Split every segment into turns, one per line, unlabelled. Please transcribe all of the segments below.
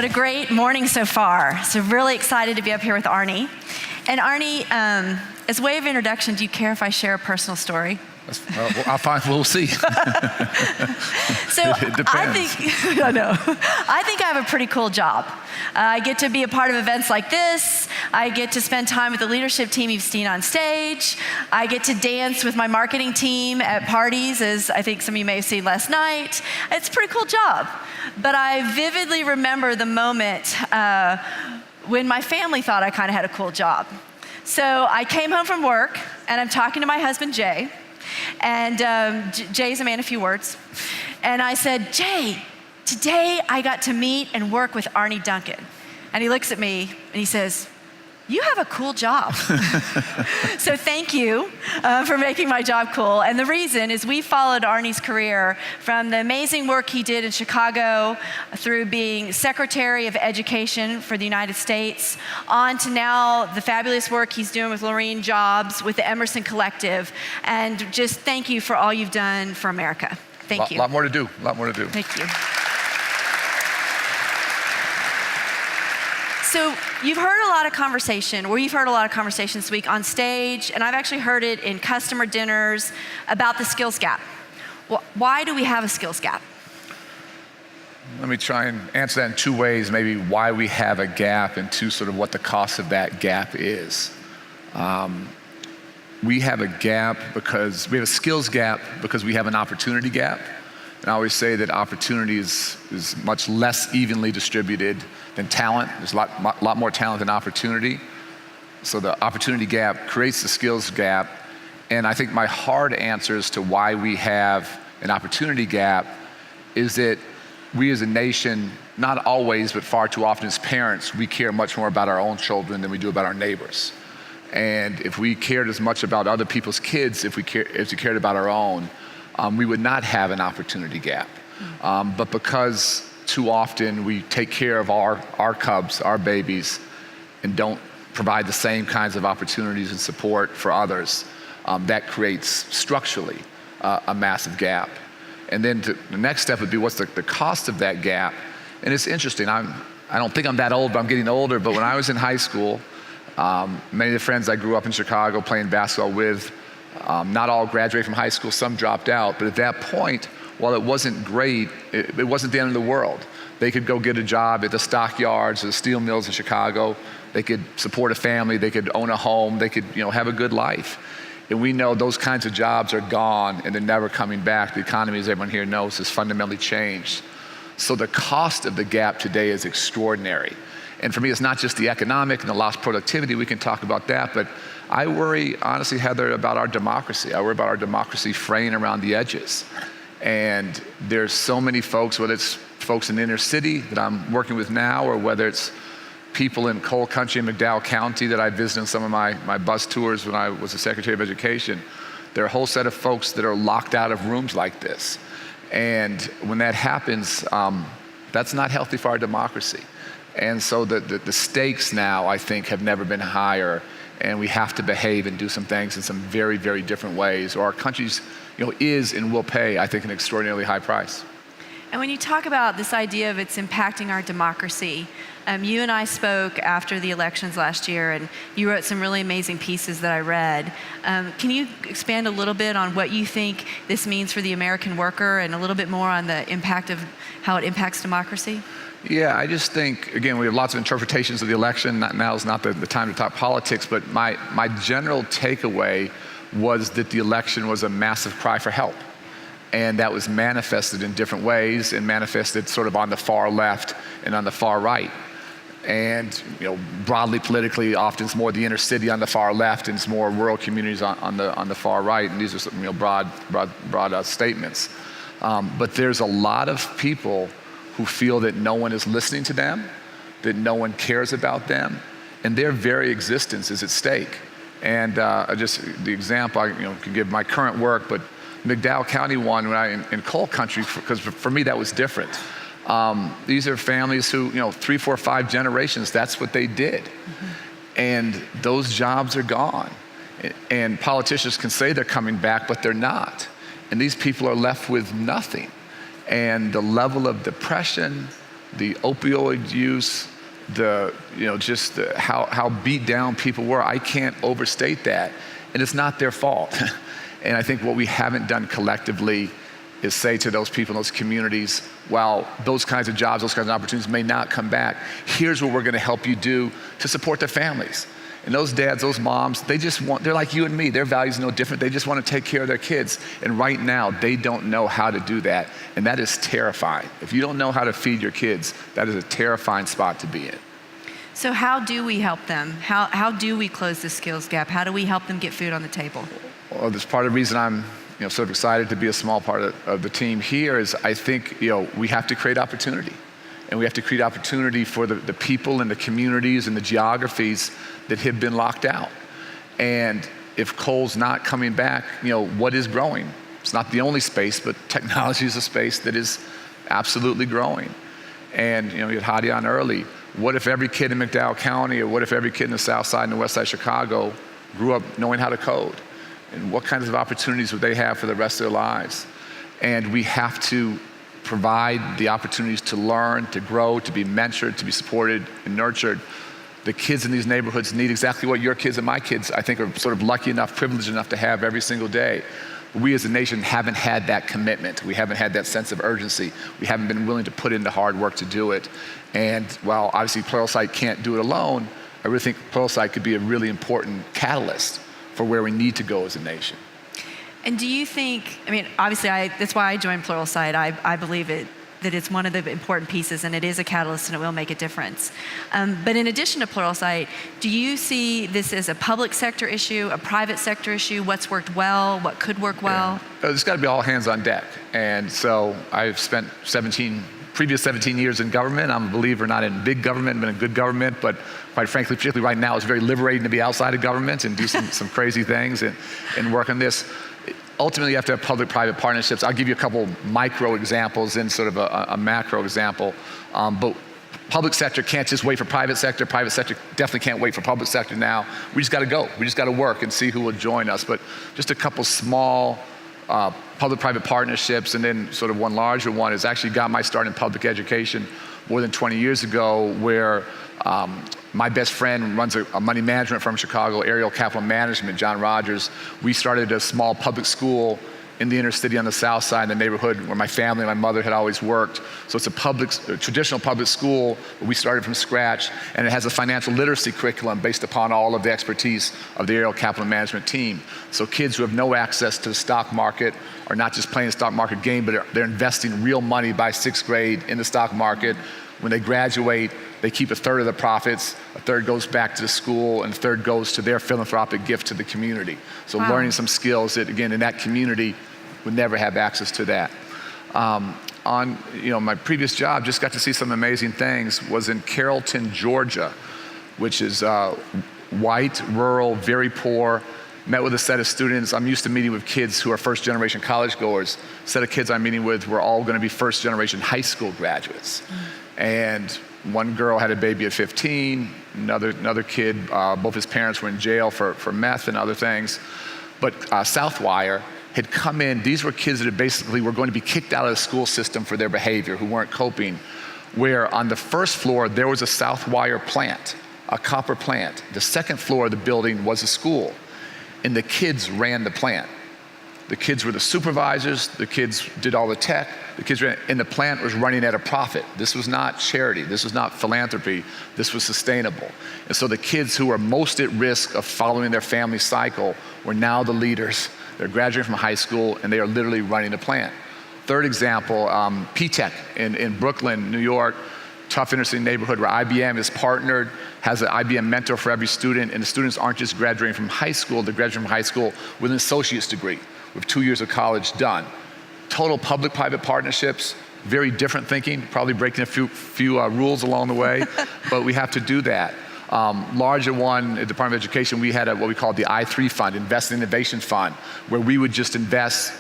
What a great morning so far. So really excited to be up here with Arne. And Arne, as a way of introduction, do you care if I share a personal story?
I'll find. We'll see.
So
it depends.
I think I have a pretty cool job. I get to be a part of events like this. I get to spend time with the leadership team you've seen on stage. I get to dance with my marketing team at parties, as I think some of you may have seen last night. It's a pretty cool job. But I vividly remember the moment when my family thought I kind of had a cool job. So I came home from work, and I'm talking to my husband, Jay. And Jay's a man of few words. And I said, Jay, today I got to meet and work with Arne Duncan. And he looks at me and he says, you have a cool job. So thank you for making my job cool. And the reason is we followed Arne's career from the amazing work he did in Chicago through being Secretary of Education for the United States on to now the fabulous work he's doing with Laurene Jobs with the Emerson Collective. And just thank you for all you've done for America. Thank you.
A lot more to do.
Thank you. So you've heard a lot of conversation, or you've heard a lot of conversation this week on stage, and I've actually heard it in customer dinners about the skills gap. Why do we have a skills gap?
Let me try and answer that in two ways, maybe why we have a gap and two, sort of what the cost of that gap is. We have a gap because we have a skills gap because we have an opportunity gap. And I always say that opportunity is much less evenly distributed than talent. There's a lot more talent than opportunity. So the opportunity gap creates the skills gap. And I think my hard answer as to why we have an opportunity gap is that we as a nation, not always, but far too often as parents, we care much more about our own children than we do about our neighbors. And if we cared as much about other people's kids as we cared about our own, we would not have an opportunity gap. But because too often we take care of our cubs, our babies, and don't provide the same kinds of opportunities and support for others, that creates structurally a massive gap. And then the next step would be what's the cost of that gap? And it's interesting, I don't think I'm that old, but I'm getting older, but when I was in high school, many of the friends I grew up in Chicago playing basketball with, not all graduated from high school, some dropped out, but at that point, while it wasn't great, it wasn't the end of the world. They could go get a job at the stockyards or the steel mills in Chicago. They could support a family, they could own a home, they could have a good life. And we know those kinds of jobs are gone and they're never coming back. The economy, as everyone here knows, has fundamentally changed. So the cost of the gap today is extraordinary. And for me, it's not just the economic and the lost productivity, we can talk about that, but I worry, honestly, Heather, about our democracy. I worry about our democracy fraying around the edges. And there's so many folks, whether it's folks in the inner city that I'm working with now, or whether it's people in coal country in McDowell County that I visited on some of my bus tours when I was the Secretary of Education. There are a whole set of folks that are locked out of rooms like this. And when that happens, that's not healthy for our democracy. And so the stakes now, I think, have never been higher, and we have to behave and do some things in some very, very different ways, or our country's is and will pay, I think, an extraordinarily high price.
And when you talk about this idea of it's impacting our democracy, you and I spoke after the elections last year, and you wrote some really amazing pieces that I read. Can you expand a little bit on what you think this means for the American worker, and a little bit more on the impact of how it impacts democracy?
Yeah, I just think, again, we have lots of interpretations of the election. Now is not the time to talk politics, but my general takeaway was that the election was a massive cry for help. And that was manifested in different ways, and manifested sort of on the far left and on the far right. And broadly politically, often it's more the inner city on the far left, and it's more rural communities on the far right. And these are some broad statements. But there's a lot of people who feel that no one is listening to them, that no one cares about them, and their very existence is at stake. And just the example, I can give my current work, but McDowell County one, when I in coal country, because for me that was different. These are families who, 3, 4, 5 generations, that's what they did. Mm-hmm. And those jobs are gone. And politicians can say they're coming back, but they're not. And these people are left with nothing. And the level of depression, the opioid use, how beat down people were. I can't overstate that. And it's not their fault. And I think what we haven't done collectively is say to those people in those communities, while those kinds of jobs, those kinds of opportunities may not come back, here's what we're gonna help you do to support their families. And those dads, those moms, they're like you and me. Their values are no different. They just want to take care of their kids. And right now, they don't know how to do that. And that is terrifying. If you don't know how to feed your kids, that is a terrifying spot to be in.
So how do we help them? How do we close the skills gap? How do we help them get food on the table?
Well, that's part of the reason I'm sort of excited to be a small part of the team here is I think we have to create opportunity. And we have to create opportunity for the people and the communities and the geographies that have been locked out. And if coal's not coming back, what is growing? It's not the only space, but technology is a space that is absolutely growing. And you had Hadi on early. What if every kid in McDowell County, or what if every kid in the South Side and the West Side of Chicago grew up knowing how to code? And what kinds of opportunities would they have for the rest of their lives? And we have to provide the opportunities to learn, to grow, to be mentored, to be supported and nurtured. The kids in these neighborhoods need exactly what your kids and my kids, I think, are sort of lucky enough, privileged enough to have every single day. We as a nation haven't had that commitment. We haven't had that sense of urgency. We haven't been willing to put in the hard work to do it. And while obviously Pluralsight can't do it alone, I really think Pluralsight could be a really important catalyst for where we need to go as a nation.
And do you think, obviously that's why I joined Pluralsight. I believe that it's one of the important pieces, and it is a catalyst, and it will make a difference. But in addition to Pluralsight, do you see this as a public sector issue, a private sector issue? What's worked well? What could work well?
Yeah. There's got to be all hands on deck. And so I've spent previous 17 years in government. I'm a believer not in big government, but in good government. But quite frankly, particularly right now, it's very liberating to be outside of government and do some crazy things and work on this. Ultimately, you have to have public-private partnerships. I'll give you a couple micro examples and sort of a macro example. But public sector can't just wait for private sector. Private sector definitely can't wait for public sector now. We just got to go. We just got to work and see who will join us. But just a couple small public-private partnerships, and then sort of one larger one has actually got my start in public education more than 20 years ago, where my best friend runs a money management firm in Chicago, Ariel Capital Management, John Rogers. We started a small public school in the inner city on the south side in the neighborhood where my family and my mother had always worked. So it's a traditional public school, but we started from scratch, and it has a financial literacy curriculum based upon all of the expertise of the Ariel Capital Management team. So kids who have no access to the stock market are not just playing the stock market game, but they're investing real money by 6th grade in the stock market. When they graduate, they keep a third of the profits, a third goes back to the school, and a third goes to their philanthropic gift to the community. So learning some skills that, again, in that community would never have access to that. On my previous job, just got to see some amazing things, was in Carrollton, Georgia, which is white, rural, very poor. Met with a set of students. I'm used to meeting with kids who are first generation college goers. Set of kids I'm meeting with were all going to be first generation high school graduates. And one girl had a baby at 15, another kid, both his parents were in jail for meth and other things. But Southwire had come in. These were kids that basically were going to be kicked out of the school system for their behavior, who weren't coping, where on the first floor there was a Southwire plant, a copper plant. The second floor of the building was a school, and the kids ran the plant. The kids were the supervisors, the kids did all the tech, and the plant was running at a profit. This was not charity, this was not philanthropy, this was sustainable. And so the kids who were most at risk of following their family cycle were now the leaders. They're graduating from high school, and they are literally running the plant. Third example, P-Tech in Brooklyn, New York, tough inner city neighborhood where IBM is partnered, has an IBM mentor for every student, and the students aren't just graduating from high school, they're graduating from high school with an associate's degree, with 2 years of college done. Total public-private partnerships, very different thinking, probably breaking a few rules along the way, but we have to do that. Larger one, at the Department of Education, we had what we called the I3 Fund, Invest in Innovation Fund, where we would just invest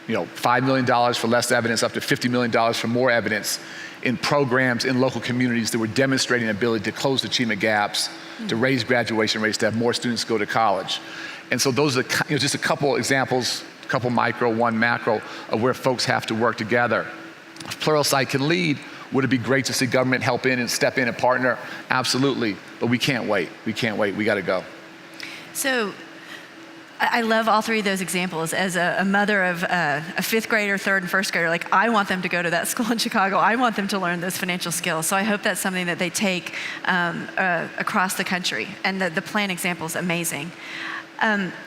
$5 million for less evidence, up to $50 million for more evidence in programs in local communities that were demonstrating ability to close achievement gaps, to raise graduation rates, to have more students go to college. And so those are just a couple examples, a couple micro, one macro, of where folks have to work together. If Pluralsight can lead, Would it be great to see government help in and step in and partner? Absolutely, but we can't wait. We can't wait, we gotta go.
So, I love all three of those examples. As a mother of a fifth grader, third and first grader, like I want them to go to that school in Chicago. I want them to learn those financial skills. So I hope that's something that they take across the country. And the plan example is amazing.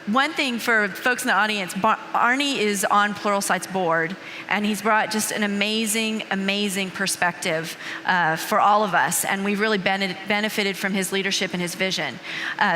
One thing for folks in the audience, Arne is on Pluralsight's board, and he's brought just an amazing, amazing perspective for all of us, and we've really benefited from his leadership and his vision.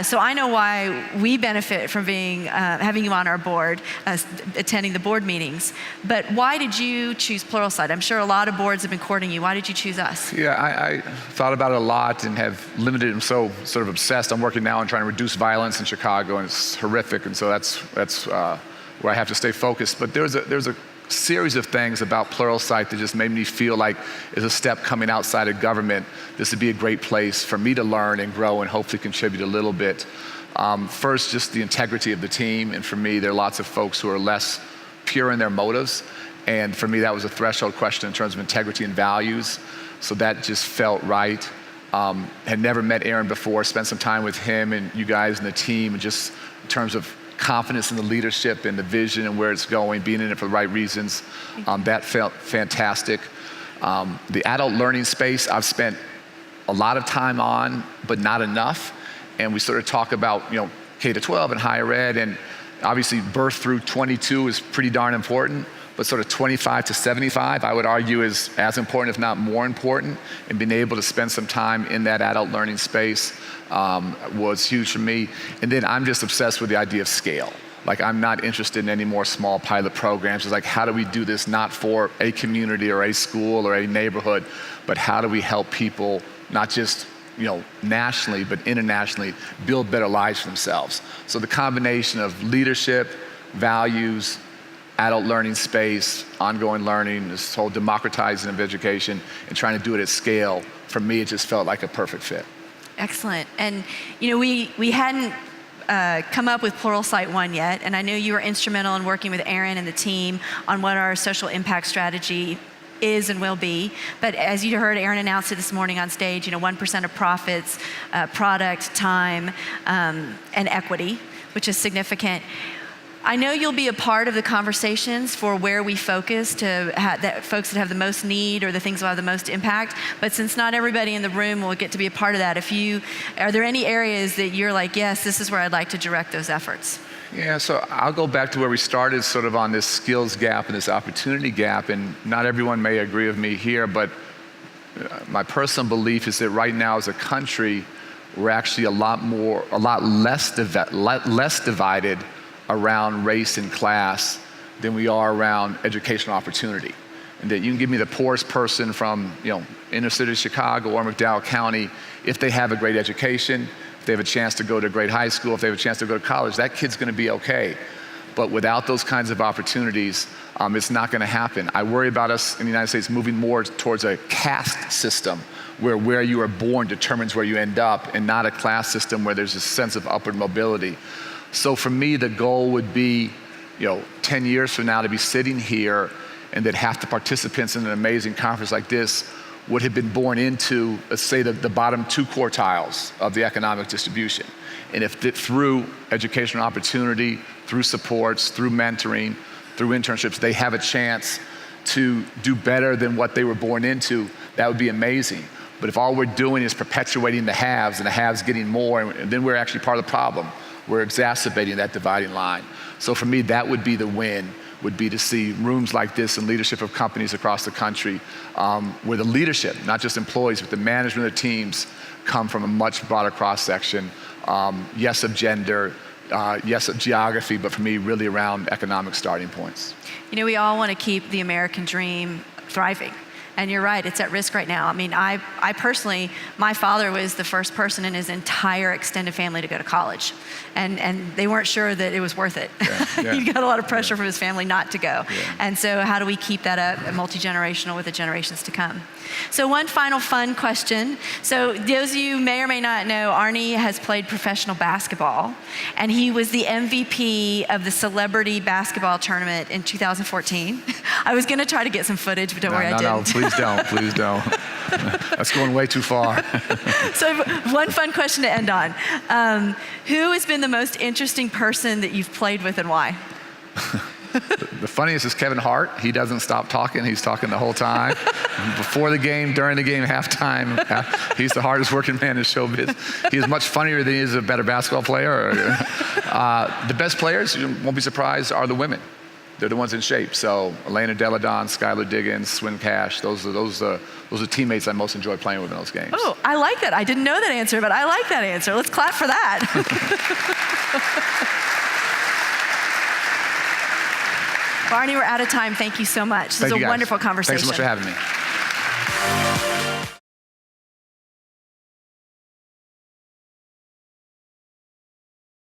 So I know why we benefit from having you on our board, attending the board meetings, but why did you choose Pluralsight? I'm sure a lot of boards have been courting you. Why did you choose us?
Yeah, I thought about it a lot and have limited, I'm so sort of obsessed. I'm working now on trying to reduce violence in Chicago, and it's horrific, and so that's where I have to stay focused. But there's a series of things about Pluralsight that just made me feel like as a step coming outside of government, this would be a great place for me to learn and grow and hopefully contribute a little bit. First, just the integrity of the team, and for me, there are lots of folks who are less pure in their motives, and for me, that was a threshold question in terms of integrity and values, so that just felt right. Had never met Aaron before, spent some time with him and you guys and the team, and just in terms of confidence in the leadership and the vision and where it's going, being in it for the right reasons, that felt fantastic. The adult learning space, I've spent a lot of time on, but not enough. And we sort of talk about, K-12 and higher ed, and obviously birth through 22 is pretty darn important, but sort of 25 to 75, I would argue, is as important, if not more important, and being able to spend some time in that adult learning space was huge for me. And then I'm just obsessed with the idea of scale. Like, I'm not interested in any more small pilot programs. It's like, how do we do this not for a community or a school or a neighborhood, but how do we help people, not just nationally, but internationally, build better lives for themselves? So the combination of leadership, values, adult learning space, ongoing learning, this whole democratizing of education, and trying to do it at scale, for me, it just felt like a perfect fit.
Excellent. And we hadn't come up with Pluralsight 1 yet, and I know you were instrumental in working with Aaron and the team on what our social impact strategy is and will be. But as you heard Aaron announce it this morning on stage, 1% of profits, product, time, and equity, which is significant. I know you'll be a part of the conversations for where we focus to that folks that have the most need or the things that have the most impact. But since not everybody in the room will get to be a part of that, are there any areas that you're like, yes, this is where I'd like to direct those efforts?
Yeah, so I'll go back to where we started, sort of on this skills gap and this opportunity gap, and not everyone may agree with me here, but my personal belief is that right now as a country, we're actually a lot less divided around race and class than we are around educational opportunity. And that you can give me the poorest person from inner city Chicago or McDowell County, if they have a great education, if they have a chance to go to a great high school, if they have a chance to go to college, that kid's gonna be okay. But without those kinds of opportunities, it's not gonna happen. I worry about us in the United States moving more towards a caste system where you are born determines where you end up, and not a class system where there's a sense of upward mobility. So for me, the goal would be, 10 years from now to be sitting here, and that half the participants in an amazing conference like this would have been born into, let's say, the bottom 2 quartiles of the economic distribution. And if through educational opportunity, through supports, through mentoring, through internships, they have a chance to do better than what they were born into, that would be amazing. But if all we're doing is perpetuating the haves and the haves getting more, and then we're actually part of the problem. We're exacerbating that dividing line. So for me, that would be the win, would be to see rooms like this and leadership of companies across the country where the leadership, not just employees, but the management of the teams come from a much broader cross-section. Yes, of gender, yes, of geography, but for me, really around economic starting points.
We all want to keep the American dream thriving. And you're right, it's at risk right now. I mean, I personally, my father was the first person in his entire extended family to go to college. And they weren't sure that it was worth it. Yeah. He got a lot of pressure from his family not to go. Yeah. And so how do we keep that up, multi-generational with the generations to come? So one final fun question. So those of you may or may not know, Arne has played professional basketball, and he was the MVP of the celebrity basketball tournament in 2014. I was gonna try to get some footage, but don't worry, I didn't.
please don't. Please don't. That's going way too far.
So I have one fun question to end on. Who has been the most interesting person that you've played with and why?
The funniest is Kevin Hart. He doesn't stop talking. He's talking the whole time. Before the game, during the game, halftime. He's the hardest working man in showbiz. He is much funnier than he is a better basketball player. The best players, you won't be surprised, are the women. They're the ones in shape. So Elena Deladon, Skylar Diggins, Swin Cash, those are teammates I most enjoy playing with in those games.
Oh, I like that. I didn't know that answer, but I like that answer. Let's clap for that. Barney, we're out of time. Thank you so much. This was a wonderful conversation.
Thanks so much for having me.